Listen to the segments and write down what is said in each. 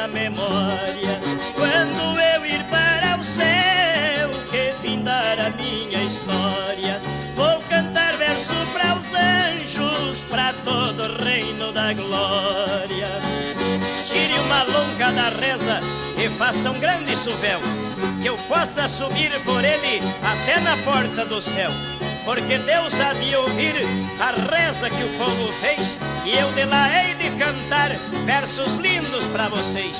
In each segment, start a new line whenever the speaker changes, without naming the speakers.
na memória. Quando eu ir para o céu, que findar a minha história, vou cantar verso para os anjos, para todo o reino da glória. Tire uma longa da reza e faça um grande suvel, que eu possa subir por ele até na porta do céu. Porque Deus há de ouvir a reza que o povo fez, e eu de lá hei de cantar versos lindos para vocês.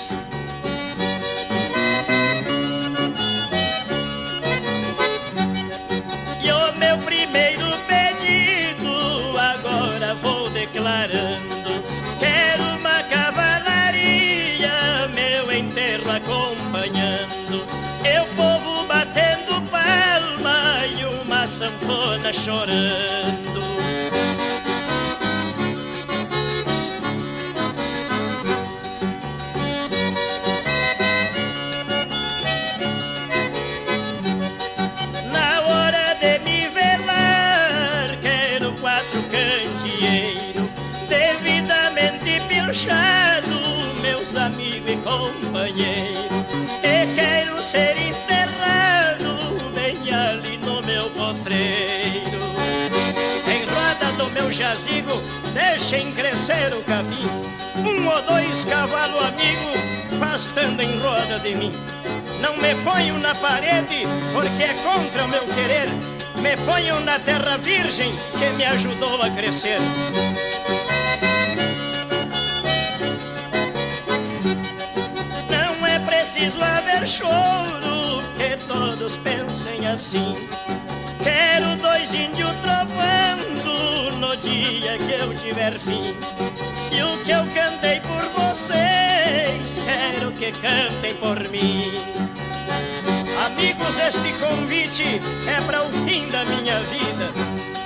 E o meu primeiro pedido agora vou declarando: quero uma cavalaria, meu enterro acompanhando, eu povo batendo palma e uma sanfona chorando. Na hora de me velar, quero 4 candeeiros devidamente pilchado, meus amigos e companheiros, e quero ser enterrado bem ali no meu potreiro. Em roda do meu jazigo deixem crescer o capim, 1 ou 2 cavalos amigo pastando em roda de mim. Não me ponham na parede porque é contra o meu querer, me ponham na terra virgem que me ajudou a crescer. Não é preciso haver choro, que todos pensem assim. Quero 2 índios trovando no dia que eu tiver fim. E o que eu cantei por vocês, quero que cantem por mim. Amigos, este convite é para o fim da minha vida.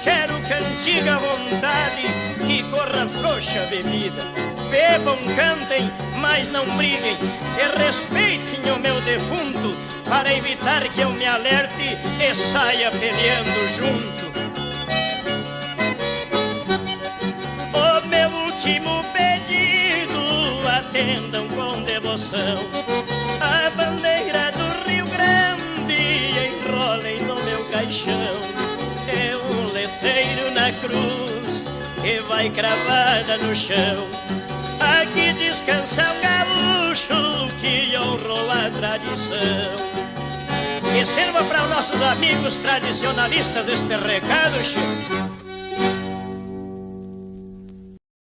Quero cantiga à vontade, que corra frouxa a bebida. Bebam, cantem, mas não briguem, e respeitem o meu defunto, para evitar que eu me alerte e saia peleando junto. O meu último pedido atendam com devoção, a bandeira do Rio Grande enrolem no meu caixão. É um letreiro na cruz que vai cravada no chão. Aqui descansa o gaúcho que honrou a tradição. E sirva para os nossos amigos tradicionalistas este recado, Chico.